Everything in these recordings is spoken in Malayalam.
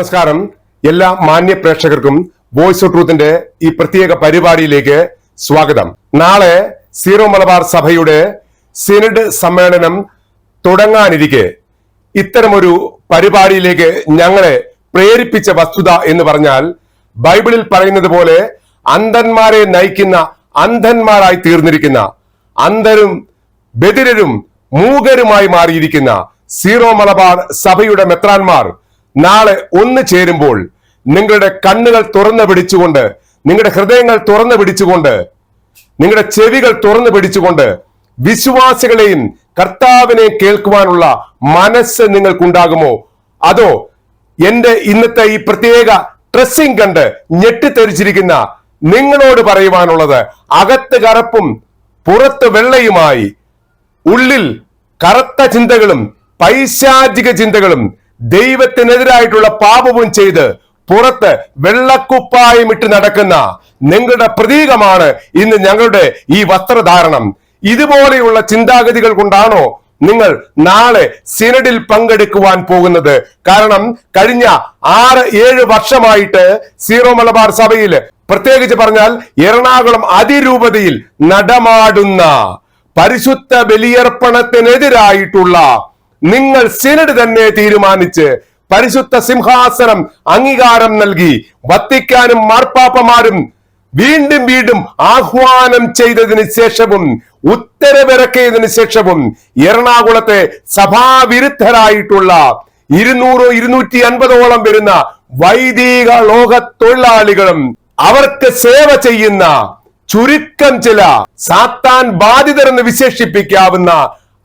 നമസ്കാരം. എല്ലാ മാന്യ പ്രേക്ഷകർക്കും വോയിസ് ഓഫ് ട്രൂത്തിന്റെ ഈ പ്രത്യേക പരിപാടിയിലേക്ക് സ്വാഗതം. നാളെ സീറോ മലബാർ സഭയുടെ സിനഡ് സമ്മേളനം തുടങ്ങാനിരിക്കെ ഇത്തരമൊരു പരിപാടിയിലേക്ക് ഞങ്ങളെ പ്രേരിപ്പിച്ച വസ്തുത എന്ന് പറഞ്ഞാൽ, ബൈബിളിൽ പറയുന്നത് പോലെ അന്ധന്മാരെ നയിക്കുന്ന അന്ധന്മാരായി തീർന്നിരിക്കുന്ന, അന്ധരും ബധിരരും മൂകരുമായി മാറിയിരിക്കുന്ന സീറോ മലബാർ സഭയുടെ മെത്രാന്മാർ നാളെ ഒന്ന് ചേരുമ്പോൾ നിങ്ങളുടെ കണ്ണുകൾ തുറന്നു പിടിച്ചുകൊണ്ട്, നിങ്ങളുടെ ഹൃദയങ്ങൾ തുറന്നു പിടിച്ചുകൊണ്ട്, നിങ്ങളുടെ ചെവികൾ തുറന്നു പിടിച്ചുകൊണ്ട് വിശ്വാസികളെയും കർത്താവിനെ കേൾക്കുവാനുള്ള മനസ്സ് നിങ്ങൾക്കുണ്ടാകുമോ? അതോ എന്റെ ഇന്നത്തെ ഈ പ്രത്യേക ഡ്രസ്സിംഗ് കണ്ട് ഞെട്ടിത്തെറിച്ചിരിക്കുന്ന നിങ്ങളോട് പറയുവാനുള്ളത്, അകത്ത് കറുപ്പും പുറത്ത് വെള്ളയുമായി ഉള്ളിൽ കറുത്ത ചിന്തകളും പൈശാചിക ചിന്തകളും ദൈവത്തിനെതിരായിട്ടുള്ള പാപവും ചെയ്ത് പുറത്ത് വെള്ളക്കുപ്പായം ഇട്ട് നടക്കുന്ന നിങ്ങളുടെ പ്രതീകമാണ് ഇന്ന് ഞങ്ങളുടെ ഈ വസ്ത്രധാരണം. ഇതുപോലെയുള്ള ചിന്താഗതികൾ കൊണ്ടാണോ നിങ്ങൾ നാളെ സിനഡിൽ പങ്കെടുക്കുവാൻ പോകുന്നത്? കാരണം കഴിഞ്ഞ 6-7 വർഷമായിട്ട് സീറോ മലബാർ സഭയിൽ, പ്രത്യേകിച്ച് പറഞ്ഞാൽ എറണാകുളം അതിരൂപതയിൽ നടമാടുന്ന പരിശുദ്ധ ബലിയർപ്പണത്തിനെതിരായിട്ടുള്ള നിങ്ങൾ സിനഡ് തന്നെ തീരുമാനിച്ച് പരിശുദ്ധ സിംഹാസനം അംഗീകാരം നൽകി വത്തിക്കാനും മാർപ്പാപ്പമാരും വീണ്ടും വീണ്ടും ആഹ്വാനം ചെയ്തതിന് ശേഷവും ഉത്തരവിറക്കിയതിനു ശേഷവും എറണാകുളത്തെ സഭാവിരുദ്ധരായിട്ടുള്ള 200-250 വരുന്ന വൈദിക ലോക തൊഴിലാളികളും അവർക്ക് സേവ ചെയ്യുന്ന ചുരുക്കം ചില സാത്താൻ ബാധിതരെന്ന് വിശേഷിപ്പിക്കാവുന്ന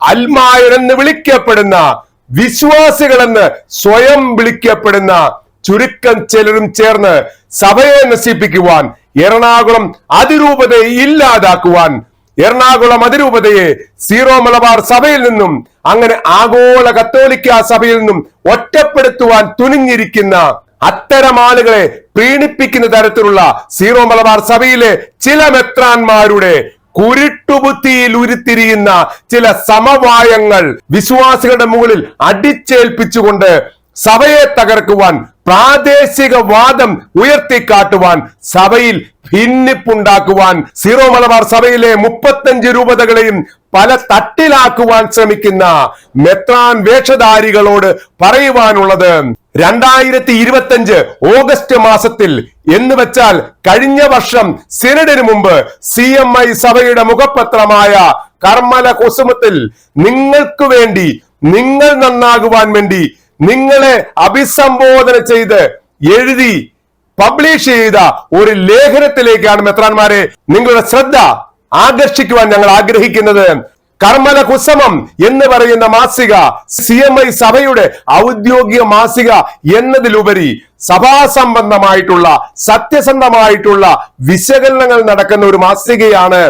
അൽമായരെന്ന് വിളിക്കപ്പെടുന്ന വിശ്വാസികളെന്ന് സ്വയം വിളിക്കപ്പെടുന്ന ചുരുക്കം ചിലരും ചേർന്ന് സഭയെ നശിപ്പിക്കുവാൻ, എറണാകുളം അതിരൂപതയെ ഇല്ലാതാക്കുവാൻ, എറണാകുളം അതിരൂപതയെ സീറോ മലബാർ സഭയിൽ നിന്നും അങ്ങനെ ആഗോള കത്തോലിക്ക സഭയിൽ നിന്നും ഒറ്റപ്പെടുത്തുവാൻ തുനിഞ്ഞിരിക്കുന്ന അത്തരം ആളുകളെ പ്രീണിപ്പിക്കുന്ന തരത്തിലുള്ള സീറോ മലബാർ സഭയിലെ ചില മെത്രാന്മാരുടെ കുരുട്ടുബുദ്ധിയിൽ ഉരുത്തിരിയുന്ന ചില സമവായങ്ങൾ വിശ്വാസികളുടെ മുകളിൽ അടിച്ചേൽപ്പിച്ചുകൊണ്ട് സഭയെ തകർക്കുവാൻ, പ്രാദേശികവാദം ഉയർത്തിക്കാട്ടുവാൻ, സഭയിൽ ഭിന്നിപ്പുണ്ടാക്കുവാൻ, സീറോ മലബാർ സഭയിലെ 35 രൂപതകളെയും പല തട്ടിലാക്കുവാൻ ശ്രമിക്കുന്ന മെത്രാൻ വേഷധാരികളോട് പറയുവാനുള്ളത്, 2025 ഓഗസ്റ്റ് മാസത്തിൽ എന്ന് വെച്ചാൽ കഴിഞ്ഞ വർഷം സിനഡിന് മുമ്പ് CMI സഭയുടെ മുഖപത്രമായ കർമ്മല കുസുമത്തിൽ നിങ്ങൾക്ക് വേണ്ടി, നിങ്ങൾ നന്നാകുവാൻ വേണ്ടി നിങ്ങളെ അഭിസംബോധന ചെയ്ത് എഴുതി പബ്ലിഷ് ചെയ്ത ഒരു ലേഖനത്തിലേക്കാണ് മെത്രാന്മാരെ നിങ്ങളുടെ ശ്രദ്ധ ആകർഷിക്കുവാൻ ഞങ്ങൾ ആഗ്രഹിക്കുന്നത്. കർമ്മല കുസമം എന്ന് പറയുന്ന മാസിക CMI സഭയുടെ ഔദ്യോഗിക മാസിക എന്നതിലുപരി സഭാസംബന്ധമായിട്ടുള്ള സത്യസന്ധമായിട്ടുള്ള വിശകലനങ്ങൾ നടക്കുന്ന ഒരു മാസികയാണ്.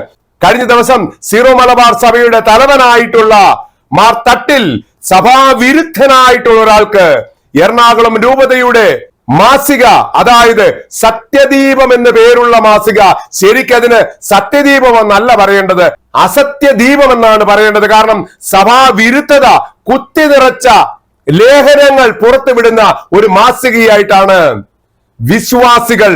കഴിഞ്ഞ ദിവസം സീറോ മലബാർ സഭയുടെ തലവനായിട്ടുള്ള മാർ തട്ടിൽ, സഭാവിരുദ്ധനായിട്ടുള്ള ഒരാൾക്ക് എറണാകുളം രൂപതയുടെ മാസിക, അതായത് സത്യദീപം എന്ന പേരുള്ള മാസിക, ശരിക്കതിന് സത്യദീപം എന്നല്ല പറയേണ്ടത്, അസത്യദീപം എന്നാണ് പറയേണ്ടത്. കാരണം സഭാവിരുദ്ധത കുത്തി നിറച്ച ലേഖനങ്ങൾ പുറത്തുവിടുന്ന ഒരു മാസികയായിട്ടാണ് വിശ്വാസികൾ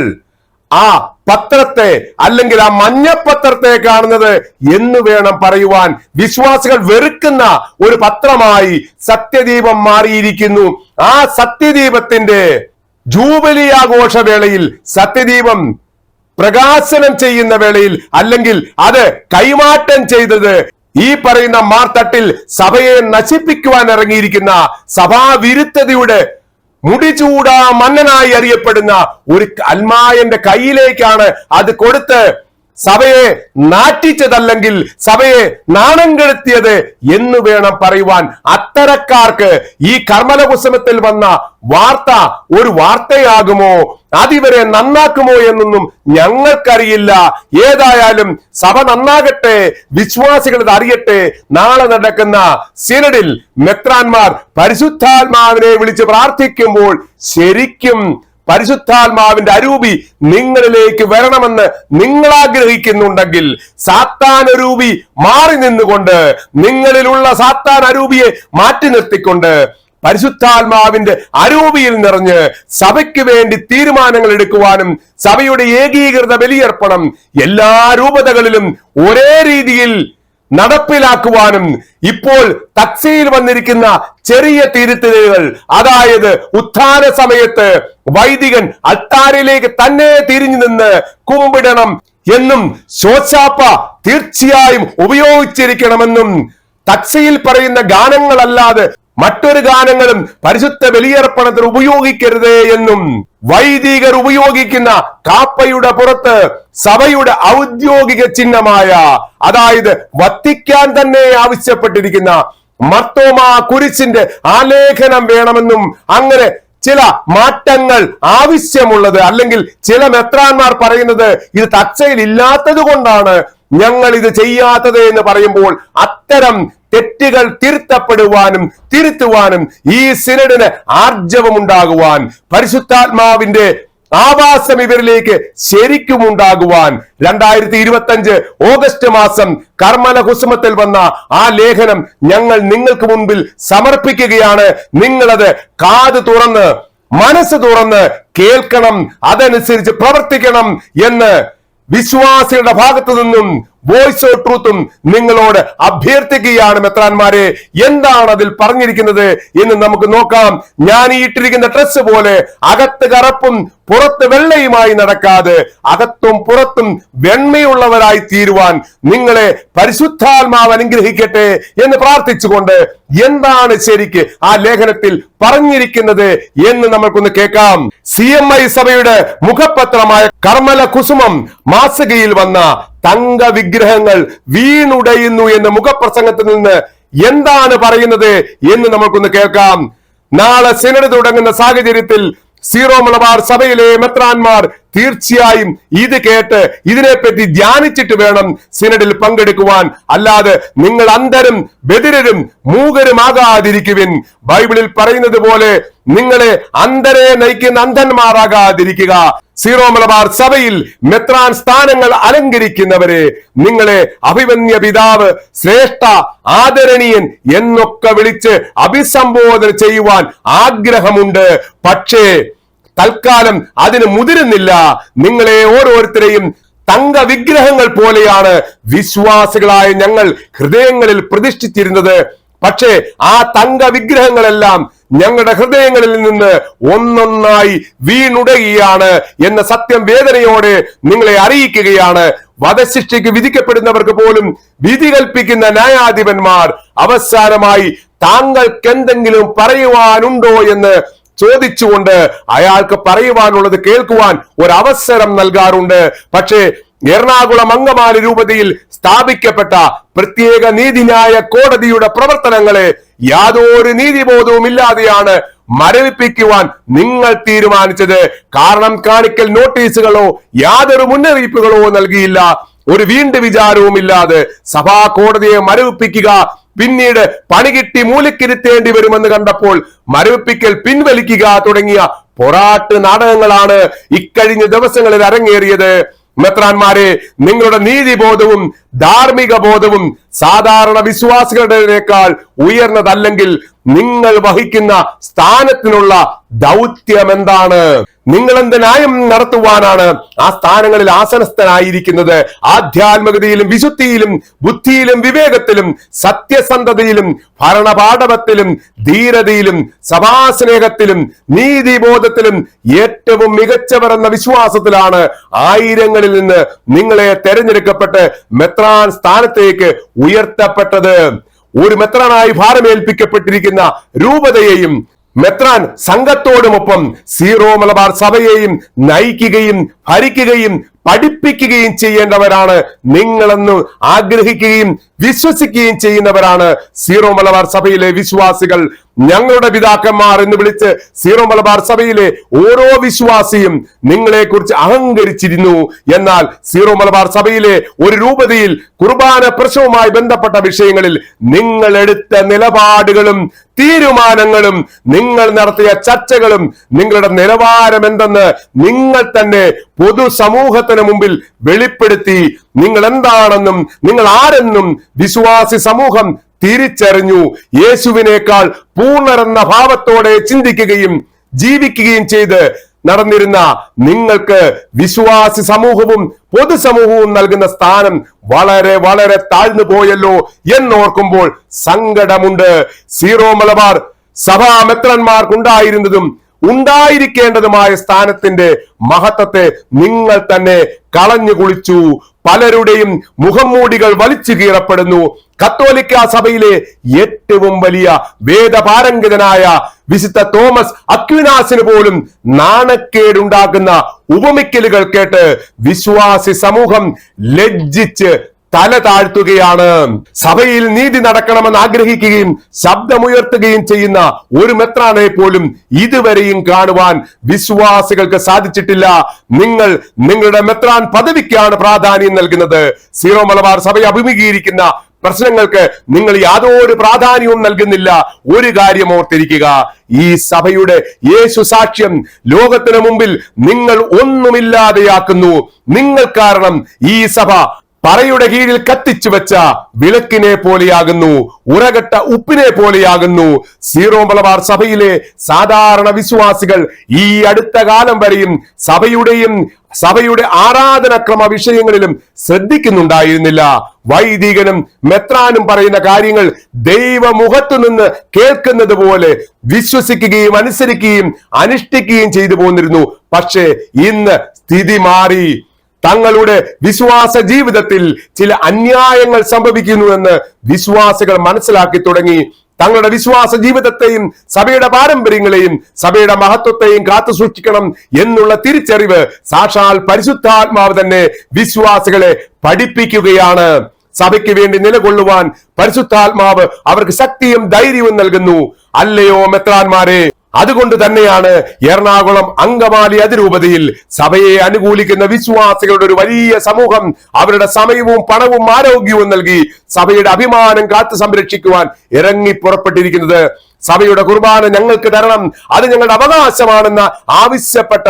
ആ പത്രത്തെ, അല്ലെങ്കിൽ ആ മഞ്ഞപ്പത്രത്തെ കാണുന്നത് എന്ന് വേണം പറയുവാൻ. വിശ്വാസികൾ വെറുക്കുന്ന ഒരു പത്രമായി സത്യദീപം മാറിയിരിക്കുന്നു. ആ സത്യദീപത്തിന്റെ ജൂബിലി ആഘോഷവേളയിൽ, സത്യദീപം പ്രകാശനം ചെയ്യുന്ന വേളയിൽ, അല്ലെങ്കിൽ അത് കൈമാറ്റം ചെയ്തത് ഈ പറയുന്ന മാർ തട്ടിൽ സഭയെ നശിപ്പിക്കുവാൻ ഇറങ്ങിയിരിക്കുന്ന സഭാവിരുദ്ധതയുടെ മുടിചൂടാ മന്നനായി അറിയപ്പെടുന്ന ഒരു അൽമായന്റെ കയ്യിലേക്കാണ് അത് കൊടുത്ത് സഭയെ നാറ്റിച്ചതല്ലെങ്കിൽ സഭയെ നാണം കെടുത്തിയത് എന്ന് വേണം പറയുവാൻ. അത്തരക്കാർക്ക് ഈ കർമ്മല കുസുമത്തിൽ വന്ന വാർത്ത ഒരു വാർത്തയാകുമോ, അതിവരെ നന്നാക്കുമോ എന്നൊന്നും ഞങ്ങൾക്കറിയില്ല. ഏതായാലും സഭ നന്നാകട്ടെ, വിശ്വാസികൾ അറിയട്ടെ. നാളെ നടക്കുന്ന സിനഡിൽ മെത്രാന്മാർ പരിശുദ്ധാത്മാവിനെ വിളിച്ച് പ്രാർത്ഥിക്കുമ്പോൾ ശരിക്കും പരിശുദ്ധാത്മാവിന്റെ അരൂപി നിങ്ങളിലേക്ക് വരണമെന്ന് നിങ്ങൾ ആഗ്രഹിക്കുന്നുണ്ടെങ്കിൽ, സാത്താൻ അരൂപി മാറി നിന്നുകൊണ്ട്, നിങ്ങളിലുള്ള സാത്താൻ അരൂപിയെ മാറ്റി നിർത്തിക്കൊണ്ട് പരിശുദ്ധാത്മാവിന്റെ അരൂപിയിൽ നിറഞ്ഞ് സഭയ്ക്ക് വേണ്ടി തീരുമാനങ്ങൾ എടുക്കുവാനും സഭയുടെ ഏകീകൃത ബലിയർപ്പണം എല്ലാ രൂപതകളിലും ഒരേ രീതിയിൽ നടപ്പിലാക്കുവാനും ഇപ്പോൾ തക്സയിൽ വന്നിരിക്കുന്ന ചെറിയ തിരുത്തലുകൾ, അതായത് ഉത്ഥാന സമയത്ത് വൈദികൻ അൾത്താരയിലേക്ക് തന്നെ തിരിഞ്ഞു നിന്ന് കുമ്പിടണം എന്നും ശോശാപ്പ തീർച്ചയായും ഉപയോഗിച്ചിരിക്കണമെന്നും തക്സയിൽ പറയുന്ന ഗാനങ്ങളല്ലാതെ മറ്റൊരു ഗാനങ്ങളും പരിശുദ്ധ ബലിയർപ്പണത്തിന് ഉപയോഗിക്കരുത് എന്നും വൈദികർ ഉപയോഗിക്കുന്ന കാപ്പയുടെ പുറത്ത് സഭയുടെ ഔദ്യോഗിക ചിഹ്നമായ, അതായത് വത്തിക്കാൻ തന്നെ ആവശ്യപ്പെട്ടിരിക്കുന്ന മർത്തോമാ കുരിശിന്റെ ആലേഖനം വേണമെന്നും അങ്ങനെ ചില മാറ്റങ്ങൾ ആവശ്യമുള്ളത്, അല്ലെങ്കിൽ ചില മെത്രാന്മാർ പറയുന്നത് ഇത് തക്സയിൽ ഇല്ലാത്തത് കൊണ്ടാണ് ഞങ്ങൾ ഇത് ചെയ്യാത്തത് എന്ന് പറയുമ്പോൾ അത്തരം തെറ്റുകൾ തിരുത്തപ്പെടുവാനും തിരുത്തുവാനും ഈ സിനഡിന് ആർജവം ഉണ്ടാകുവാൻ, പരിശുദ്ധാത്മാവിന്റെ ആവാസം ഇവരിലേക്ക് ശരിക്കും ഉണ്ടാകുവാൻ 2025 ഓഗസ്റ്റ് മാസം കർമ്മല കുസുമത്തിൽ വന്ന ആ ലേഖനം ഞങ്ങൾ നിങ്ങൾക്ക് മുൻപിൽ സമർപ്പിക്കുകയാണ്. നിങ്ങളത് കാത് തുറന്ന് മനസ്സ് തുറന്ന് കേൾക്കണം, അതനുസരിച്ച് പ്രവർത്തിക്കണം എന്ന് വിശ്വാസികളുടെ ഭാഗത്തു നിന്നും വോയിസ് ഓഫ് ട്രൂത്തും നിങ്ങളോട് അഭ്യർത്ഥിക്കുകയാണ്. മെത്രാന്മാരെ, എന്താണ് അതിൽ പറഞ്ഞിരിക്കുന്നത് എന്ന് നമുക്ക് നോക്കാം. ഞാൻ ഈ ഇട്ടിരിക്കുന്ന ഡ്രസ് പോലെ അകത്ത് കറുപ്പും പുറത്ത് വെള്ളയുമായി നടക്കാതെ അകത്തും പുറത്തും വെണ്മയുള്ളവരായി തീരുവാൻ നിങ്ങളെ പരിശുദ്ധാത്മാവ് അനുഗ്രഹിക്കട്ടെ എന്ന് പ്രാർത്ഥിച്ചുകൊണ്ട് എന്താണ് ശരിക്ക് ആ ലേഖനത്തിൽ പറഞ്ഞിരിക്കുന്നത് എന്ന് നമ്മൾക്കൊന്ന് കേൾക്കാം. CMI സഭയുടെ മുഖപത്രമായ കർമ്മല കുസുമം മാസികയിൽ വന്ന തങ്ക വിഗ്രഹങ്ങൾ വീണുടയുന്നു എന്ന മുഖപ്രസംഗത്തിൽ നിന്ന് എന്താണ് പറയുന്നത് എന്ന് നമുക്കൊന്ന് കേൾക്കാം. നാളെ സിനഡ് തുടങ്ങുന്ന സാഹചര്യത്തിൽ സീറോ മലബാർ സഭയിലെ മെത്രാന്മാർ തീർച്ചയായും ഇത് കേട്ട് ഇതിനെപ്പറ്റി ധ്യാനിച്ചിട്ട് വേണം സിനഡിൽ പങ്കെടുക്കുവാൻ. അല്ലാതെ നിങ്ങൾ അന്ധരും ബധിരരും മൂകരുമാകാതിരിക്കുവിൻ. ബൈബിളിൽ പറയുന്നത് പോലെ നിങ്ങളെ അന്ധരെ നയിക്കുന്ന അന്ധന്മാരാകാതിരിക്കുക. സീറോ മലബാർ സഭയിൽ മെത്രാൻ സ്ഥാനങ്ങൾ അലങ്കരിക്കുന്നവരെ നിങ്ങളെ അഭിമന്യ പിതാവ്, ശ്രേഷ്ഠ, ആദരണീയൻ എന്നൊക്കെ വിളിച്ച് അഭിസംബോധന ചെയ്യുവാൻ ആഗ്രഹമുണ്ട്. പക്ഷേ തൽക്കാലം അതിന് മുതിരുന്നില്ല. നിങ്ങളെ ഓരോരുത്തരെയും തങ്ക വിഗ്രഹങ്ങൾ പോലെയാണ് വിശ്വാസികളായ ഞങ്ങൾ ഹൃദയങ്ങളിൽ പ്രതിഷ്ഠിച്ചിരുന്നത്. പക്ഷേ ആ തങ്ക വിഗ്രഹങ്ങളെല്ലാം ഞങ്ങളുടെ ഹൃദയങ്ങളിൽ നിന്ന് ഒന്നൊന്നായി വീണുടയുകയാണ് എന്ന സത്യം വേദനയോടെ നിങ്ങളെ അറിയിക്കുകയാണ്. വധശിക്ഷയ്ക്ക് വിധിക്കപ്പെടുന്നവർക്ക് പോലും വിധി കൽപ്പിക്കുന്ന ന്യായാധിപന്മാർ അവസാനമായി താങ്കൾക്ക് എന്തെങ്കിലും പറയുവാനുണ്ടോ എന്ന് ചോദിച്ചുകൊണ്ട് അയാൾക്ക് പറയുവാനുള്ളത് കേൾക്കുവാൻ ഒരവസരം നൽകാറുണ്ട്. പക്ഷേ എറണാകുളം അങ്കമാലി രൂപതയിൽ സ്ഥാപിക്കപ്പെട്ട പ്രത്യേക നീതിന്യായ കോടതിയുടെ പ്രവർത്തനങ്ങളെ യാതൊരു നീതിബോധവും ഇല്ലാതെയാണ് മരവിപ്പിക്കുവാൻ നിങ്ങൾ തീരുമാനിച്ചത്. കാരണം കാണിക്കൽ നോട്ടീസുകളോ യാതൊരു മുന്നറിയിപ്പുകളോ നൽകിയില്ല. ഒരു വീണ്ടും വിചാരവും ഇല്ലാതെ സഭാ കോടതിയെ മരവിപ്പിക്കുക, പിന്നീട് പണികിട്ടി മൂലക്കിരുത്തേണ്ടി വരുമെന്ന് കണ്ടപ്പോൾ മരവിപ്പിക്കൽ പിൻവലിക്കുക തുടങ്ങിയ പൊറാട്ട് നാടകങ്ങളാണ് ഇക്കഴിഞ്ഞ ദിവസങ്ങളിൽ അരങ്ങേറിയത്. മെത്രാന്മാരെ, നിങ്ങളുടെ നീതിബോധവും ധാർമ്മിക ബോധവും സാധാരണ വിശ്വാസികളുടേതിനേക്കാൾ ഉയർന്നതല്ലെങ്കിൽ നിങ്ങൾ വഹിക്കുന്ന സ്ഥാനത്തിനുള്ള ദൗത്യം എന്താണ്? നിങ്ങൾ എന്ത് ന്യായം നടത്തുവാനാണ് ആ സ്ഥാനങ്ങളിൽ ആസനസ്ഥനായിരിക്കുന്നത്? ആധ്യാത്മികതയിലും വിശുദ്ധിയിലും ബുദ്ധിയിലും വിവേകത്തിലും സത്യസന്ധതയിലും ഭരണപാഠവത്തിലും ധീരതയിലും സഭാസ്നേഹത്തിലും നീതിബോധത്തിലും ഏറ്റവും മികച്ചവർ എന്ന വിശ്വാസത്തിലാണ് ആയിരങ്ങളിൽ നിന്ന് നിങ്ങളെ തെരഞ്ഞെടുക്കപ്പെട്ട് മെത്രാൻ സ്ഥാനത്തേക്ക് ഉയർത്തപ്പെട്ടത്. ഒരു മെത്രാനായി ഭാരമേൽപ്പിക്കപ്പെട്ടിരിക്കുന്ന രൂപതയെയും മെത്രാൻ സംഘത്തോടുമൊപ്പം സീറോ മലബാർ സഭയെയും നയിക്കുകയും ഭരിക്കുകയും പഠിപ്പിക്കുകയും ചെയ്യേണ്ടവരാണ് നിങ്ങളെന്ന് ആഗ്രഹിക്കുകയും വിശ്വസിക്കുകയും ചെയ്യുന്നവരാണ് സീറോ മലബാർ സഭയിലെ വിശ്വാസികൾ. ഞങ്ങളുടെ പിതാക്കന്മാർ എന്ന് വിളിച്ച് സീറോ മലബാർ സഭയിലെ ഓരോ വിശ്വാസിയും നിങ്ങളെ കുറിച്ച് അഹങ്കരിച്ചിരുന്നു. എന്നാൽ സീറോ മലബാർ സഭയിലെ ഒരു രൂപതയിൽ കുർബാന പ്രശ്നവുമായി ബന്ധപ്പെട്ട വിഷയങ്ങളിൽ നിങ്ങൾ എടുത്ത നിലപാടുകളും തീരുമാനങ്ങളും നിങ്ങൾ നടത്തിയ ചർച്ചകളും നിങ്ങളുടെ നിലവാരം എന്തെന്ന് നിങ്ങൾ തന്നെ പൊതുസമൂഹത്തിന് മുമ്പിൽ വെളിപ്പെടുത്തി. നിങ്ങൾ എന്താണെന്നും നിങ്ങൾ ആരെന്നും വിശ്വാസി സമൂഹം തിരിച്ചറിഞ്ഞു യേശുവിനേക്കാൾ പൂർണ്ണരെന്ന ഭാവത്തോടെ ചിന്തിക്കുകയും ജീവിക്കുകയും ചെയ്ത് നടന്നിരുന്ന നിങ്ങൾക്ക് വിശ്വാസി സമൂഹവും പൊതുസമൂഹവും നൽകുന്ന സ്ഥാനം വളരെ വളരെ താഴ്ന്നു പോയല്ലോ എന്നോർക്കുമ്പോൾ സങ്കടമുണ്ട്. സീറോ മലബാർ സഭാ മെത്രാന്മാർക്കുണ്ടായിരുന്നതും ഉണ്ടായിരിക്കേണ്ടതുമായ സ്ഥാനത്തിന്റെ മഹത്വത്തെ നിങ്ങൾ തന്നെ കളഞ്ഞു കുളിച്ചു. പലരുടെയും മുഖംമൂടികൾ വലിച്ചു കീറപ്പെടുന്നു. കത്തോലിക്ക സഭയിലെ ഏറ്റവും വലിയ വേദപാരംഗതനായ വിശുദ്ധ തോമസ് അക്വിനാസിന് പോലും നാണക്കേടുണ്ടാക്കുന്ന ഉപമിക്കലുകൾ കേട്ട് വിശ്വാസി സമൂഹം ലജ്ജിച്ച് തല താഴ്ത്തുകയാണ്. സഭയിൽ നീതി നടക്കണമെന്ന് ആഗ്രഹിക്കുകയും ശബ്ദമുയർത്തുകയും ചെയ്യുന്ന ഒരു മെത്രാനെ പോലും ഇതുവരെയും കാണുവാൻ വിശ്വാസികൾക്ക് സാധിച്ചിട്ടില്ല. നിങ്ങൾ നിങ്ങളുടെ മെത്രാൻ പദവിക്കാണ് പ്രാധാന്യം നൽകുന്നത്. സീറോ മലബാർ സഭയെ അഭിമുഖീകരിക്കുന്ന പ്രശ്നങ്ങൾക്ക് നിങ്ങൾ യാതൊരു പ്രാധാന്യവും നൽകുന്നില്ല. ഒരു കാര്യം ഓർത്തിരിക്കുക, ഈ സഭയുടെ യേശു സാക്ഷ്യം ലോകത്തിന് മുമ്പിൽ നിങ്ങൾ ഒന്നുമില്ലാതെയാക്കുന്നു. നിങ്ങൾ കാരണം ഈ സഭ പറയുടെ കീഴിൽ കത്തിച്ചു വെച്ച വിളക്കിനെ പോലെയാകുന്നു, ഉറകട്ട ഉപ്പിനെ പോലെയാകുന്നു. സീറോ മലബാർ സഭയിലെ സാധാരണ വിശ്വാസികൾ ഈ അടുത്ത കാലം വരെയും സഭയുടെ ആരാധനാക്രമ വിഷയങ്ങളിലും ശ്രദ്ധിക്കുന്നുണ്ടായിരുന്നില്ല. വൈദികനും മെത്രാനും പറയുന്ന കാര്യങ്ങൾ ദൈവമുഖത്തു നിന്ന് കേൾക്കുന്നത് പോലെ വിശ്വസിക്കുകയും അനുസരിക്കുകയും അനുഷ്ഠിക്കുകയും ചെയ്തു പോന്നിരുന്നു. പക്ഷേ ഇന്ന് സ്ഥിതി മാറി. തങ്ങളുടെ വിശ്വാസ ജീവിതത്തിൽ ചില അന്യായങ്ങൾ സംഭവിക്കുന്നുവെന്ന് വിശ്വാസികൾ മനസ്സിലാക്കി തുടങ്ങി. തങ്ങളുടെ വിശ്വാസ ജീവിതത്തെയും സഭയുടെ പാരമ്പര്യങ്ങളെയും സഭയുടെ മഹത്വത്തെയും കാത്തു സൂക്ഷിക്കണം എന്നുള്ള തിരിച്ചറിവ് സാക്ഷാൽ പരിശുദ്ധാത്മാവ് തന്നെ വിശ്വാസികളെ പഠിപ്പിക്കുകയാണ്. സഭയ്ക്ക് വേണ്ടി നിലകൊള്ളുവാൻ പരിശുദ്ധാത്മാവ് അവർക്ക് ശക്തിയും ധൈര്യവും നൽകുന്നു. അല്ലയോ മെത്രാന്മാരെ? അതുകൊണ്ട് തന്നെയാണ് എറണാകുളം അങ്കമാലി അതിരൂപതയിൽ സഭയെ അനുകൂലിക്കുന്ന വിശ്വാസികളുടെ ഒരു വലിയ സമൂഹം അവരുടെ സമയവും പണവും ആരോഗ്യവും നൽകി സഭയുടെ അഭിമാനം കാത്തു സംരക്ഷിക്കുവാൻ ഇറങ്ങി പുറപ്പെട്ടിരിക്കുന്നത്. സഭയുടെ കുർബാന ഞങ്ങൾക്ക് തരണം, അത് ഞങ്ങളുടെ അവകാശമാണെന്ന് ആവശ്യപ്പെട്ട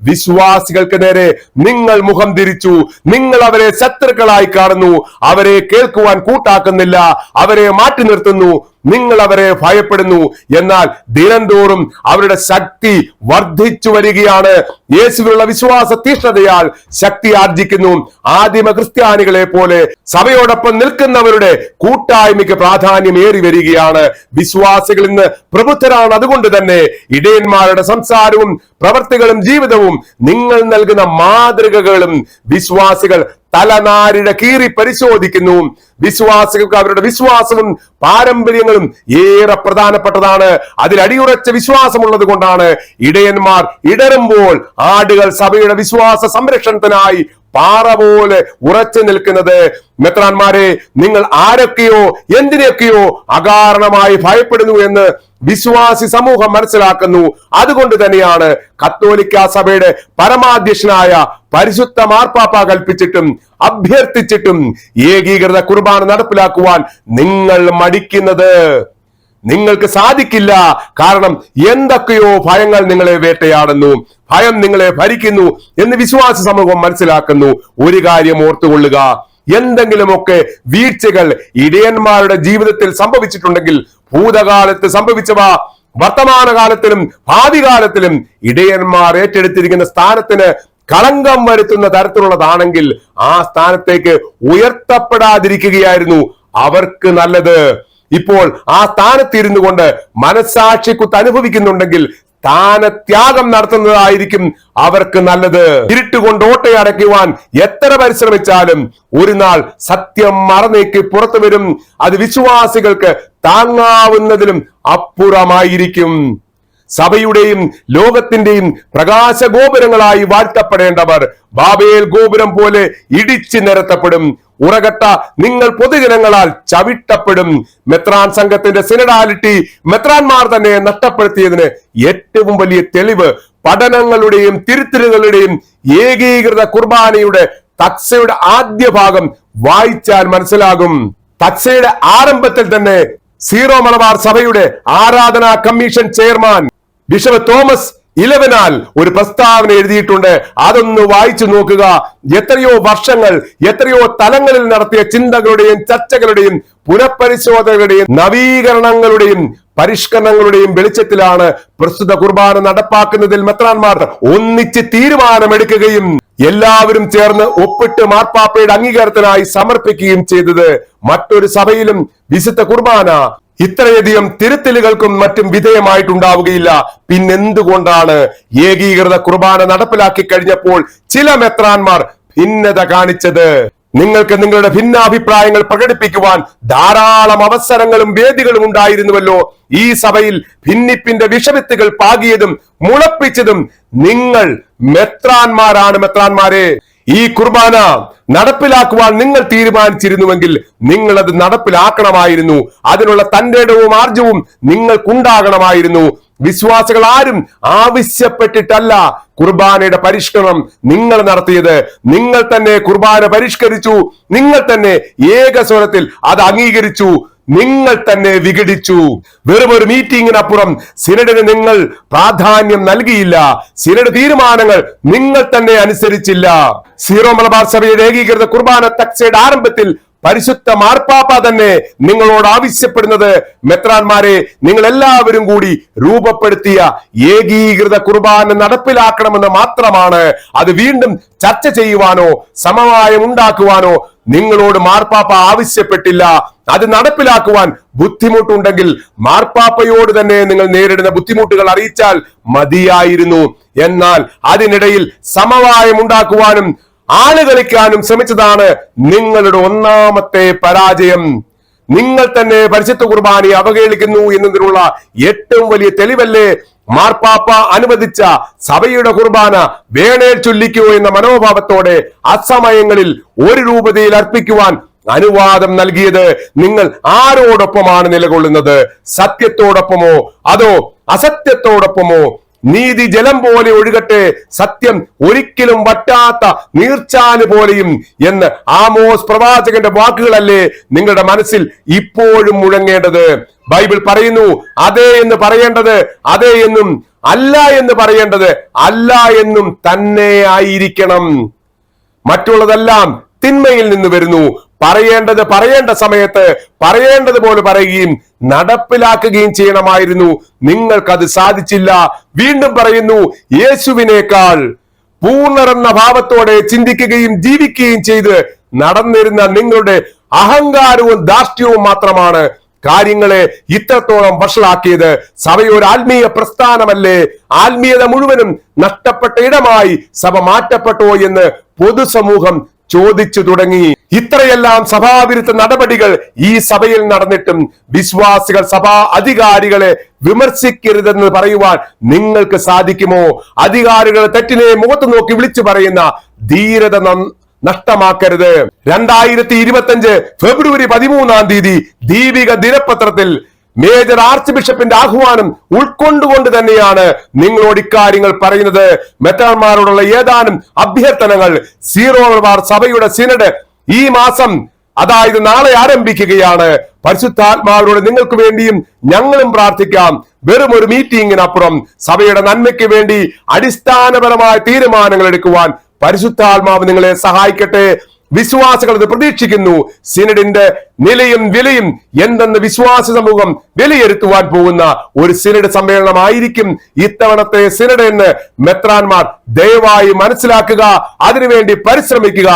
വിശ്വാസികൾക്ക് നേരെ നിങ്ങൾ മുഖം തിരിച്ചു. നിങ്ങൾ അവരെ ശത്രുക്കളായി കാണുന്നു, അവരെ കേൾക്കുവാൻ കൂട്ടാക്കുന്നില്ല, അവരെ മാറ്റി നിർത്തുന്നു, നിങ്ങൾ അവരെ ഭയപ്പെടുന്നു. എന്നാൽ ദിനംതോറും അവരുടെ ശക്തി വർദ്ധിച്ചു വരികയാണ്. യേശുവിലുള്ള വിശ്വാസ തീഷ്ണതയാൽ ശക്തി ആർജിക്കുന്നു. ആദിമ ക്രിസ്ത്യാനികളെ പോലെ സഭയോടൊപ്പം നിൽക്കുന്നവരുടെ കൂട്ടായ്മയ്ക്ക് പ്രാധാന്യം ഏറി വരികയാണ്. വിശ്വാസികൾ ഇന്ന് പ്രബുദ്ധരാണ്. അതുകൊണ്ട് തന്നെ ഇടയന്മാരുടെ സംസാരവും പ്രവർത്തികളും ജീവിതവും നിങ്ങൾ നൽകുന്ന മാതൃകകളും വിശ്വാസികൾ തലനാരിഴ കീറി പരിശോധിക്കുന്നു. വിശ്വാസികൾക്ക് അവരുടെ വിശ്വാസവും പാരമ്പര്യങ്ങളും ഏറെ പ്രധാനപ്പെട്ടതാണ്. അതിൽ അടിയുറച്ച വിശ്വാസമുള്ളത് കൊണ്ടാണ് ഇടയന്മാർ ഇടറുമ്പോൾ ആടുകൾ സഭയുടെ വിശ്വാസ സംരക്ഷണത്തിനായി പാറ പോലെ ഉറച്ചു നിൽക്കുന്നത്. മെത്രാന്മാരെ, നിങ്ങൾ ആരൊക്കെയോ എന്തിനൊക്കെയോ അകാരണമായി ഭയപ്പെടുന്നു എന്ന് വിശ്വാസി സമൂഹം മനസ്സിലാക്കുന്നു. അതുകൊണ്ട് തന്നെയാണ് കത്തോലിക്ക സഭയുടെ പരമാധ്യക്ഷനായ പരിശുദ്ധ മാർപ്പാപ്പ കൽപ്പിച്ചിട്ടും അഭ്യർത്ഥിച്ചിട്ടും ഏകീകൃത കുർബാന നടപ്പിലാക്കുവാൻ നിങ്ങൾ മടിക്കുന്നത്. നിങ്ങൾക്ക് സാധിക്കില്ല. കാരണം എന്തൊക്കെയോ ഭയങ്ങൾ നിങ്ങളെ വേട്ടയാടുന്നു, ഭയം നിങ്ങളെ ഭരിക്കുന്നു എന്ന് വിശ്വാസ സമൂഹം മനസ്സിലാക്കുന്നു. ഒരു കാര്യം ഓർത്തുകൊള്ളുക, എന്തെങ്കിലുമൊക്കെ വീഴ്ചകൾ ഇടയന്മാരുടെ ജീവിതത്തിൽ സംഭവിച്ചിട്ടുണ്ടെങ്കിൽ ഭൂതകാലത്ത് സംഭവിച്ചവ വർത്തമാനകാലത്തിലും ഭാവി കാലത്തിലും ഇടയന്മാർ ഏറ്റെടുത്തിരിക്കുന്ന സ്ഥാനത്തിന് കളങ്കം വരുത്തുന്ന തരത്തിലുള്ളതാണെങ്കിൽ ആ സ്ഥാനത്തേക്ക് ഉയർത്തപ്പെടാതിരിക്കുകയായിരുന്നു അവർക്ക് നല്ലത്. ഇപ്പോൾ ആ സ്ഥാനത്തിരുന്നു കൊണ്ട് മനസ്സാക്ഷിക്കുത്ത് അനുഭവിക്കുന്നുണ്ടെങ്കിൽ സ്ഥാനത്യാഗം നടത്തുന്നതായിരിക്കും അവർക്ക് നല്ലത്. ഇരുട്ടുകൊണ്ട് ഓട്ടയടയ്ക്കുവാൻ എത്ര പരിശ്രമിച്ചാലും ഒരു നാൾ സത്യം മറന്നേക്ക് പുറത്തു വരും. അത് വിശ്വാസികൾക്ക് താങ്ങാവുന്നതിലും അപ്പുറമായിരിക്കും. സഭയുടെയും ലോകത്തിന്റെയും പ്രകാശ ഗോപുരങ്ങളായി വാഴ്ത്തപ്പെടേണ്ടവർ ബാബേൽ ഗോപുരം പോലെ ഇടിച്ചു നിരത്തപ്പെടും. ഉറകട്ട നിങ്ങൾ പൊതുജനങ്ങളാൽ ചവിട്ടപ്പെടും. മെത്രാൻ സംഘത്തിന്റെ സിനഡാലിറ്റി മെത്രാന്മാർ തന്നെ നഷ്ടപ്പെടുത്തിയതിന് ഏറ്റവും വലിയ തെളിവ് പഠനങ്ങളുടെയും തിരുത്തലുകളുടെയും ഏകീകൃത കുർബാനയുടെ തക്സയുടെ ആദ്യ ഭാഗം വായിച്ചാൽ മനസ്സിലാകും. തക്സയുടെ ആരംഭത്തിൽ തന്നെ സീറോ മലബാർ സഭയുടെ ആരാധനാ കമ്മീഷൻ ചെയർമാൻ ബിഷപ്പ് തോമസ് 11 ഒരു പ്രസ്താവന എഴുതിയിട്ടുണ്ട്. അതൊന്ന് വായിച്ചു നോക്കുക. എത്രയോ വർഷങ്ങൾ, എത്രയോ തലങ്ങളിൽ നടത്തിയ ചിന്തകളുടെയും ചർച്ചകളുടെയും പുനഃപരിശോധനകളുടെയും നവീകരണങ്ങളുടെയും പരിഷ്കരണങ്ങളുടെയും വെളിച്ചത്തിലാണ് പ്രസ്തുത കുർബാന നടപ്പാക്കുന്നതിൽ മെത്രാന്മാർ ഒന്നിച്ച് തീരുമാനമെടുക്കുകയും എല്ലാവരും ചേർന്ന് ഒപ്പിട്ട് മാർപ്പാപ്പയുടെ അംഗീകാരത്തിനായി സമർപ്പിക്കുകയും ചെയ്തത്. മറ്റൊരു സഭയിലും വിശുദ്ധ കുർബാന ഇത്രയധികം തിരുത്തലുകൾക്കും മറ്റും വിധേയമായിട്ടുണ്ടാവുകയില്ല. പിന്നെന്തുകൊണ്ടാണ് ഏകീകൃത കുർബാന നടപ്പിലാക്കി കഴിഞ്ഞപ്പോൾ ചില മെത്രാന്മാർ ഭിന്നത കാണിച്ചത്? നിങ്ങൾക്ക് നിങ്ങളുടെ ഭിന്നാഭിപ്രായങ്ങൾ പ്രകടിപ്പിക്കുവാൻ ധാരാളം അവസരങ്ങളും വേദികളും ഉണ്ടായിരുന്നുവല്ലോ. ഈ സഭയിൽ ഭിന്നിപ്പിന്റെ വിഷവിത്തുകൾ പാകിയതും മുളപ്പിച്ചതും നിങ്ങൾ മെത്രാന്മാരാണ്. മെത്രാന്മാരെ, ഈ കുർബാന നടപ്പിലാക്കുവാൻ നിങ്ങൾ തീരുമാനിച്ചിരുന്നുവെങ്കിൽ നിങ്ങൾ അത് നടപ്പിലാക്കണമായിരുന്നു. അതിനുള്ള തന്റെ ഇടവും ആർജവും നിങ്ങൾക്കുണ്ടാകണമായിരുന്നു. വിശ്വാസികൾ ആരും ആവശ്യപ്പെട്ടിട്ടല്ല കുർബാനയുടെ പരിഷ്കരണം നിങ്ങൾ നടത്തിയത്. നിങ്ങൾ തന്നെ കുർബാന പരിഷ്കരിച്ചു. നിങ്ങൾ തന്നെ ഏകസ്വരത്തിൽ അത് അംഗീകരിച്ചു. നിങ്ങൾ തന്നെ വിഘടിച്ചു. വെറും ഒരു മീറ്റിംഗിനപ്പുറം സിനഡിന് നിങ്ങൾ പ്രാധാന്യം നൽകിയില്ല. സിനഡ് തീരുമാനങ്ങൾ നിങ്ങൾ തന്നെ അനുസരിച്ചില്ല. സീറോ മലബാർ സഭയുടെ ഏകീകൃത കുർബാന തക്സയുടെ ആരംഭത്തിൽ പരിശുദ്ധ മാർപ്പാപ്പ തന്നെ നിങ്ങളോട് ആവശ്യപ്പെടുന്നത്, മെത്രാന്മാരെ, നിങ്ങൾ എല്ലാവരും കൂടി രൂപപ്പെടുത്തിയ ഏകീകൃത കുർബാന നടപ്പിലാക്കണമെന്ന് മാത്രമാണ്. അത് വീണ്ടും ചർച്ച ചെയ്യുവാനോ സമവായം ഉണ്ടാക്കുവാനോ നിങ്ങളോട് മാർപ്പാപ്പ ആവശ്യപ്പെട്ടില്ല. അത് നടപ്പിലാക്കുവാൻ ബുദ്ധിമുട്ടുണ്ടെങ്കിൽ മാർപ്പാപ്പയോട് തന്നെ നിങ്ങൾ നേരിടുന്ന ബുദ്ധിമുട്ടുകൾ അറിയിച്ചാൽ മതിയായിരുന്നു. എന്നാൽ അതിനിടയിൽ സമവായം ഉണ്ടാക്കുവാനും ആളുകളിക്കാനും ശ്രമിച്ചതാണ് നിങ്ങളുടെ ഒന്നാമത്തെ പരാജയം. നിങ്ങൾ തന്നെ പരിശുദ്ധ കുർബാനയെ അവഹേളിക്കുന്നു എന്നതിനുള്ള ഏറ്റവും വലിയ തെളിവല്ലേ മാർപ്പാപ്പ അനുവദിച്ച സഭയുടെ കുർബാന വേണേൽ ചൊല്ലിക്കോ എന്ന മനോഭാവത്തോടെ അസമയങ്ങളിൽ ഒരു രൂപതയിൽ അർപ്പിക്കുവാൻ അനുവാദം നൽകിയത്? നിങ്ങൾ ആരോടൊപ്പമാണ് നിലകൊള്ളുന്നത്? സത്യത്തോടൊപ്പമോ അതോ അസത്യത്തോടൊപ്പമോ? നീതി ജലം പോലെ ഒഴുകട്ടെ, സത്യം ഒരിക്കലും വറ്റാത്ത നീർച്ചാല് പോലെയും എന്ന് ആമോസ് പ്രവാചകന്റെ വാക്കുകളല്ലേ നിങ്ങളുടെ മനസ്സിൽ ഇപ്പോഴും മുഴങ്ങേണ്ടത്? ബൈബിൾ പറയുന്നു, അതെ എന്ന് പറയേണ്ടത് അതെ എന്നും അല്ല എന്ന് പറയേണ്ടത് അല്ല എന്നും തന്നെ ആയിരിക്കണം. മറ്റുള്ളതെല്ലാം തിന്മയിൽ നിന്ന് വരുന്നു. പറയേണ്ടത് പറയേണ്ട സമയത്ത് പറയേണ്ടതുപോലെ പറയുകയും നടപ്പിലാക്കുകയും ചെയ്യണമായിരുന്നു. നിങ്ങൾക്കത് സാധിച്ചില്ല. വീണ്ടും പറയുന്നു, യേശുവിനേക്കാൾ പൂർണ്ണരെന്ന ഭാവത്തോടെ ചിന്തിക്കുകയും ജീവിക്കുകയും ചെയ്ത് നടന്നിരുന്ന നിങ്ങളുടെ അഹങ്കാരവും ധാർഷ്ട്യവും മാത്രമാണ് കാര്യങ്ങളെ ഇത്രത്തോളം വഷളാക്കിയത്. സഭയൊരു ആത്മീയ പ്രസ്ഥാനമല്ലേ? ആത്മീയത മുഴുവനും നഷ്ടപ്പെട്ട ഇടമായി സഭ മാറ്റപ്പെട്ടോ എന്ന് പൊതുസമൂഹം ചോദിച്ചു തുടങ്ങി. ഇത്രയെല്ലാം സഭാവിരുദ്ധ നടപടികൾ ഈ സഭയിൽ നടന്നിട്ടും വിശ്വാസികൾ സഭാ അധികാരികളെ വിമർശിക്കരുതെന്ന് പറയുവാൻ നിങ്ങൾക്ക് സാധിക്കുമോ? അധികാരികൾ തെറ്റിനെ മുഖത്ത് നോക്കി വിളിച്ചു പറയുന്ന ധീരത നഷ്ടമാക്കരുത്. 2025 ഫെബ്രുവരി 13 ദീപിക ദിനപത്രത്തിൽ മേജർ ആർച്ച് ബിഷപ്പിന്റെ ആഹ്വാനം ഉൾക്കൊണ്ടുകൊണ്ട് തന്നെയാണ് നിങ്ങളോട് ഇക്കാര്യങ്ങൾ പറയുന്നത്. മെത്രാന്മാരോടുള്ള ഏതാനും അഭ്യർത്ഥനകൾ. സീറോ മലബാർ സഭയുടെ സിനഡ് ഈ മാസം, അതായത് നാളെ ആരംഭിക്കുകയാണ്. പരിശുദ്ധാത്മാവിനോട് നിങ്ങൾക്ക് വേണ്ടിയും ഞങ്ങളും പ്രാർത്ഥിക്കാം. വെറും ഒരു മീറ്റിംഗിനപ്പുറം സഭയുടെ നന്മയ്ക്ക് വേണ്ടി അടിസ്ഥാനപരമായ തീരുമാനങ്ങൾ എടുക്കുവാൻ പരിശുദ്ധാത്മാവ് നിങ്ങളെ സഹായിക്കട്ടെ. വിശ്വാസികൾ ഇത് പ്രതീക്ഷിക്കുന്നു. സിനഡിന്റെ നിലയും വിലയും എന്തെന്ന് വിശ്വാസ സമൂഹം വിലയിരുത്തുവാൻ പോകുന്ന ഒരു സിനഡ് സമ്മേളനമായിരിക്കും ഇത്തവണത്തെ സിനഡ് എന്ന് മെത്രാന്മാർ ദയവായി മനസ്സിലാക്കുക. അതിനുവേണ്ടി പരിശ്രമിക്കുക.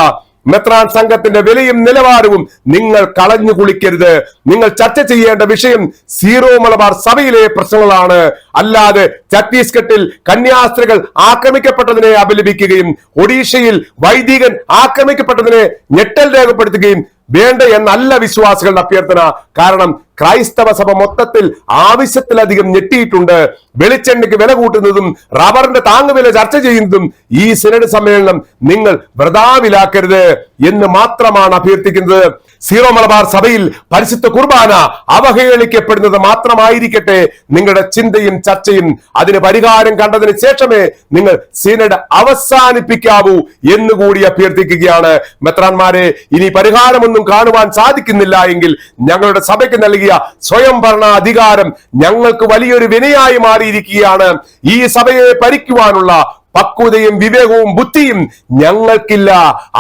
മെത്രാൻ സംഘത്തിന്റെ വിലയും നിലവാരവും നിങ്ങൾ കളഞ്ഞു കുളിക്കരുത്. നിങ്ങൾ ചർച്ച ചെയ്യേണ്ട വിഷയം സീറോ മലബാർ സഭയിലെ പ്രശ്നങ്ങളാണ്. അല്ലാതെ ഛത്തീസ്ഗഡിൽ കന്യാസ്ത്രീകൾ ആക്രമിക്കപ്പെട്ടതിനെ അപലപിക്കുകയും ഒഡീഷയിൽ വൈദികൻ ആക്രമിക്കപ്പെട്ടതിനെ ഞെട്ടൽ രേഖപ്പെടുത്തുകയും വേണ്ട എന്നല്ല വിശ്വാസികളുടെ അഭ്യർത്ഥന. കാരണം ക്രൈസ്തവ സഭ മൊത്തത്തിൽ ആവശ്യത്തിലധികം ഞെട്ടിയിട്ടുണ്ട്. വെളിച്ചെണ്ണയ്ക്ക് വില കൂട്ടുന്നതും റബ്ബറിന്റെ താങ്ങുവില ചർച്ച ചെയ്യുന്നതും ഈ സിനഡ് സമ്മേളനം നിങ്ങൾ വൃഥാവിലാക്കരുത് എന്ന് മാത്രമാണ് അഭ്യർത്ഥിക്കുന്നത്. സീറോ മലബാർ സഭയിൽ പരിശുദ്ധ കുർബാന അവഹേളിക്കപ്പെടുന്നത് മാത്രമായിരിക്കട്ടെ നിങ്ങളുടെ ചിന്തയും ചർച്ചയും. അതിന് പരിഹാരം കണ്ടതിന് ശേഷമേ നിങ്ങൾ സിനഡ് അവസാനിപ്പിക്കാവൂ എന്നുകൂടി അഭ്യർത്ഥിക്കുകയാണ്. മെത്രാന്മാരെ, ഇനി പരിഹാരമൊന്നും കാണുവാൻ സാധിക്കുന്നില്ല എങ്കിൽ ഞങ്ങളുടെ സഭയ്ക്ക് നൽകിയ സ്വയംഭരണ അധികാരം ഞങ്ങൾക്ക് വലിയൊരു വിനയായി മാറിയിരിക്കുകയാണ്. ഈ സഭയെ ഭരിക്കുവാനുള്ള പക്വതയും വിവേകവും ബുദ്ധിയും ഞങ്ങൾക്കില്ല.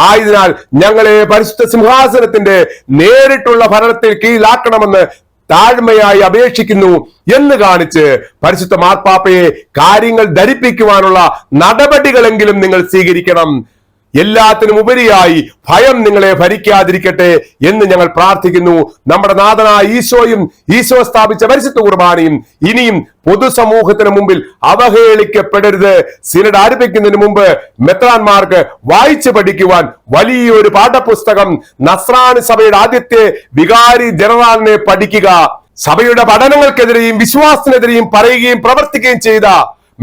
ആയതിനാൽ ഞങ്ങളെ പരിശുദ്ധ സിംഹാസനത്തിന്റെ നേരിട്ടുള്ള ഭരണത്തിൽ കീഴിലാക്കണമെന്ന് താഴ്മയായി അപേക്ഷിക്കുന്നു എന്ന് കാണിച്ച് പരിശുദ്ധ മാർപ്പാപ്പയെ കാര്യങ്ങൾ ധരിപ്പിക്കുവാനുള്ള നടപടികളെങ്കിലും നിങ്ങൾ സ്വീകരിക്കണം. എല്ലാത്തിനും ഉപരിയായി ഭയം നിങ്ങളെ ഭരിക്കാതിരിക്കട്ടെ എന്ന് ഞങ്ങൾ പ്രാർത്ഥിക്കുന്നു. നമ്മുടെ നാഥനായ ഈശോയും ഈശോ സ്ഥാപിച്ച പരിശുദ്ധ കുർബാനയും ഇനിയും പൊതുസമൂഹത്തിന് മുമ്പിൽ അവഹേളിക്കപ്പെടരുത്. സിനഡ് ആരംഭിക്കുന്നതിന് മുമ്പ് മെത്രാന്മാർക്ക് വായിച്ചു പഠിക്കുവാൻ വലിയൊരു പാഠപുസ്തകം നസ്രാണി സഭയുടെ ആദ്യത്തെ വികാരി ജനറാളിനെ പഠിക്കുക. സഭയുടെ പഠനങ്ങൾക്കെതിരെയും വിശ്വാസത്തിനെതിരെയും പറയുകയും പ്രവർത്തിക്കുകയും ചെയ്ത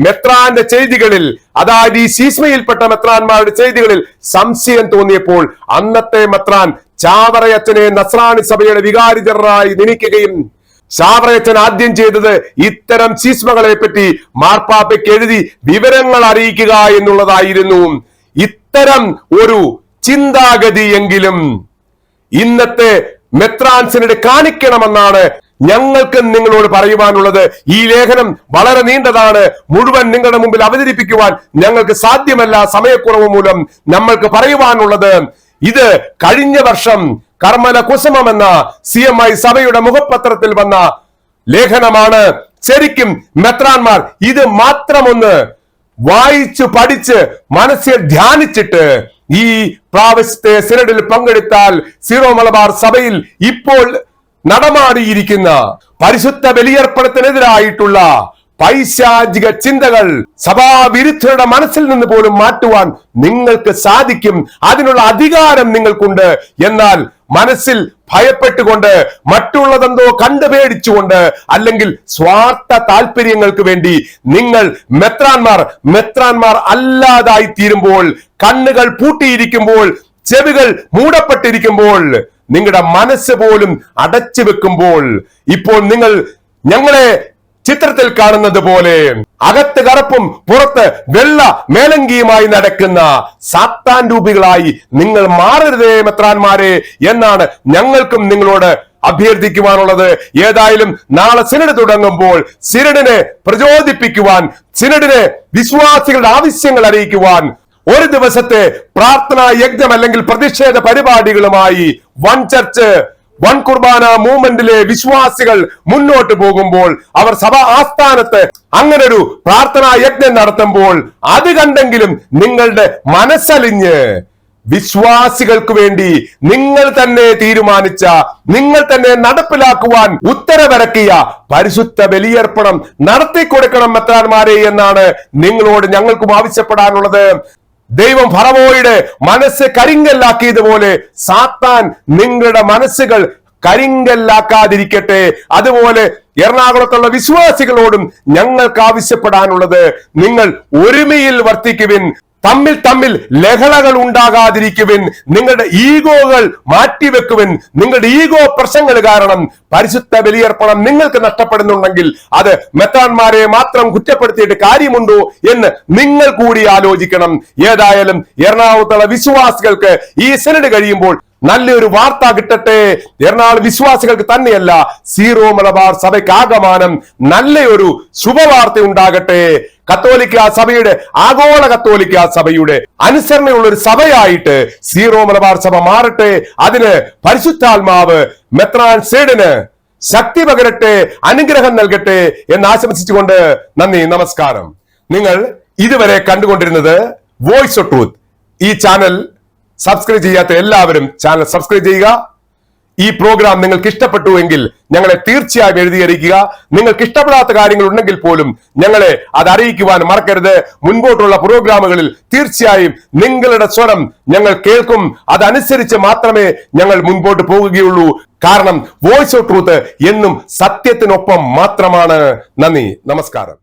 മെത്രാന്റെ ചെയ്തികളിൽ, അതായത് ഈ സീസ്മയിൽപ്പെട്ട മെത്രാന്മാരുടെ ചെയ്തികളിൽ സംശയം തോന്നിയപ്പോൾ അന്നത്തെ മെത്രാൻ ചാവറയച്ചനെ നസ്രാണി സഭയുടെ വികാരി ജനറലായി നിയമിക്കുകയും ചാവറയച്ചൻ ആദ്യം ചെയ്തത് ഇത്തരം സീസ്മകളെ പറ്റി മാർപ്പാപ്പയ്ക്ക് എഴുതി വിവരങ്ങൾ അറിയിക്കുക എന്നുള്ളതായിരുന്നു. ഇത്തരം ഒരു ചിന്താഗതിയെങ്കിലും ഇന്നത്തെ മെത്രാൻസിനോട് കാണിക്കണമെന്നാണ് ഞങ്ങൾക്ക് നിങ്ങളോട് പറയുവാനുള്ളത്. ഈ ലേഖനം വളരെ നീണ്ടതാണ്. മുഴുവൻ നിങ്ങളുടെ മുമ്പിൽ അവതരിപ്പിക്കുവാൻ ഞങ്ങൾക്ക് സാധ്യമല്ല, സമയക്കുറവ് മൂലം. നമ്മൾക്ക് പറയുവാനുള്ളത് ഇത് കഴിഞ്ഞ വർഷം കർമ്മല കുസുമം എന്ന CMI സഭയുടെ മുഖപത്രത്തിൽ വന്ന ലേഖനമാണ്. ശരിക്കും മെത്രാന്മാർ ഇത് മാത്രമൊന്ന് വായിച്ചു പഠിച്ച് മനസ്സിൽ ധ്യാനിച്ചിട്ട് ഈ പ്രാവശ്യത്തെ സിനഡിൽ പങ്കെടുത്താൽ സീറോ മലബാർ സഭയിൽ ഇപ്പോൾ നടമാടിയിരിക്കുന്ന പരിശുദ്ധ ബലിയർപ്പണത്തിനെതിരായിട്ടുള്ള പൈശാചിക ചിന്തകൾ സഭാവിരുദ്ധരുടെ മനസ്സിൽ നിന്ന് പോലും മാറ്റുവാൻ നിങ്ങൾക്ക് സാധിക്കും. അതിനുള്ള അധികാരം നിങ്ങൾക്കുണ്ട്. എന്നാൽ മനസ്സിൽ ഭയപ്പെട്ടുകൊണ്ട്, മറ്റുള്ളതെന്തോ കണ്ടുപേടിച്ചുകൊണ്ട്, അല്ലെങ്കിൽ സ്വാർത്ഥ താല്പര്യങ്ങൾക്ക് വേണ്ടി നിങ്ങൾ മെത്രാന്മാർ അല്ലാതായി തീരുമ്പോൾ, കണ്ണുകൾ പൂട്ടിയിരിക്കുമ്പോൾ, ചെവികൾ മൂടപ്പെട്ടിരിക്കുമ്പോൾ, നിങ്ങളുടെ മനസ്സ് പോലും അടച്ചു വെക്കുമ്പോൾ, ഇപ്പോൾ നിങ്ങൾ ഞങ്ങളെ ചിത്രത്തിൽ കാണുന്നത് പോലെ അകത്ത് കറുപ്പും പുറത്ത് വെള്ള മേലങ്കിയുമായി നടക്കുന്ന സാത്താൻ രൂപികളായി നിങ്ങൾ മാറരുതേ മെത്രാന്മാരെ എന്നാണ് ഞങ്ങൾക്കും നിങ്ങളോട് അഭ്യർത്ഥിക്കുവാനുള്ളത്. ഏതായാലും നാളെ സിനഡ് തുടങ്ങുമ്പോൾ സിനഡിനെ പ്രചോദിപ്പിക്കുവാൻ, സിനഡിനെ വിശ്വാസികളുടെ ആവശ്യങ്ങൾ അറിയിക്കുവാൻ ഒരു ദിവസത്തെ പ്രാർത്ഥനാ യജ്ഞം അല്ലെങ്കിൽ പ്രതിഷേധ പരിപാടികളുമായി വൺ ചർച്ച് വൺ കുർബാന മൂവ്മെന്റിലെ വിശ്വാസികൾ മുന്നോട്ട് പോകുമ്പോൾ, അവർ സഭാ ആസ്ഥാനത്ത് അങ്ങനെ ഒരു പ്രാർത്ഥനാ യജ്ഞം നടത്തുമ്പോൾ അത് കണ്ടെങ്കിലും നിങ്ങളുടെ മനസ്സലിഞ്ഞ് വിശ്വാസികൾക്ക് വേണ്ടി നിങ്ങൾ തന്നെ തീരുമാനിച്ച, നിങ്ങൾ തന്നെ നടപ്പിലാക്കുവാൻ ഉത്തരവിറക്കിയ പരിശുദ്ധ ബലിയർപ്പണം നടത്തിക്കൊടുക്കണം മെത്രാന്മാരെ എന്നാണ് നിങ്ങളോട് ഞങ്ങൾക്കും ആവശ്യപ്പെടാനുള്ളത്. ദൈവം ഫറവോയുടെ മനസ്സ് കരിങ്കല്ലാക്കിയതുപോലെ സാത്താൻ നിങ്ങളുടെ മനസ്സുകൾ കരിങ്കല്ലാക്കാതിരിക്കട്ടെ. അതുപോലെ എറണാകുളത്തുള്ള വിശ്വാസികളോടും ഞങ്ങൾക്ക് ആവശ്യപ്പെടാനുള്ളത്, നിങ്ങൾ ഒരുമയിൽ വർത്തിക്കുവിൻ, തമ്മിൽ ലഹളകൾ ഉണ്ടാകാതിരിക്കുവിൻ, നിങ്ങളുടെ ഈഗോകൾ മാറ്റിവെക്കുവിൻ. നിങ്ങളുടെ ഈഗോ പ്രശ്നങ്ങൾ കാരണം പരിശുദ്ധ ബലിയർപ്പണം നിങ്ങൾക്ക് നഷ്ടപ്പെടുന്നുണ്ടെങ്കിൽ അത് മെത്രാന്മാരെ മാത്രം കുറ്റപ്പെടുത്തിയിട്ട് കാര്യമുണ്ടോ എന്ന് നിങ്ങൾ കൂടി ആലോചിക്കണം. ഏതായാലും എറണാകുളത്തുള്ള വിശ്വാസികൾക്ക് ഈ സിനഡ് കഴിയുമ്പോൾ നല്ലൊരു വാർത്ത കിട്ടട്ടെ. എറണാകുളം വിശ്വാസികൾക്ക് തന്നെയല്ല, സീറോ മലബാർ സഭയ്ക്ക് ആകമാനം നല്ലൊരു ശുഭവാർത്ത ഉണ്ടാകട്ടെ. കത്തോലിക്ക സഭയുടെ, ആഗോള കത്തോലിക്ക സഭയുടെ അനുസരണയുള്ള ഒരു സഭയായിട്ട് സീറോ മലബാർ സഭ മാറട്ടെ. അതിന് പരിശുദ്ധാത്മാവ് മെത്രാൻ സേഡിന് ശക്തി പകരട്ടെ, അനുഗ്രഹം നൽകട്ടെ എന്ന് ആശംസിച്ചുകൊണ്ട് നന്ദി, നമസ്കാരം. നിങ്ങൾ ഇതുവരെ കണ്ടുകൊണ്ടിരുന്നത് വോയിസ് ഓഫ് ട്രൂത്ത്. ഈ ചാനൽ സബ്സ്ക്രൈബ് ചെയ്യാത്ത എല്ലാവരും ചാനൽ സബ്സ്ക്രൈബ് ചെയ്യുക. ഈ പ്രോഗ്രാം നിങ്ങൾക്ക് ഇഷ്ടപ്പെട്ടു എങ്കിൽ ഞങ്ങളെ തീർച്ചയായും എഴുതി അറിയിക്കുക. നിങ്ങൾക്ക് ഇഷ്ടപ്പെടാത്ത കാര്യങ്ങൾ ഉണ്ടെങ്കിൽ പോലും ഞങ്ങളെ അത് അറിയിക്കുവാൻ മറക്കരുത്. മുൻപോട്ടുള്ള പ്രോഗ്രാമുകളിൽ തീർച്ചയായും നിങ്ങളുടെ സ്വരം ഞങ്ങൾ കേൾക്കും. അതനുസരിച്ച് മാത്രമേ ഞങ്ങൾ മുൻപോട്ട് പോകുകയുള്ളൂ. കാരണം വോയിസ് ഓഫ് ട്രൂത്ത് എന്നും സത്യത്തിനൊപ്പം മാത്രമാണ്. നന്ദി, നമസ്കാരം.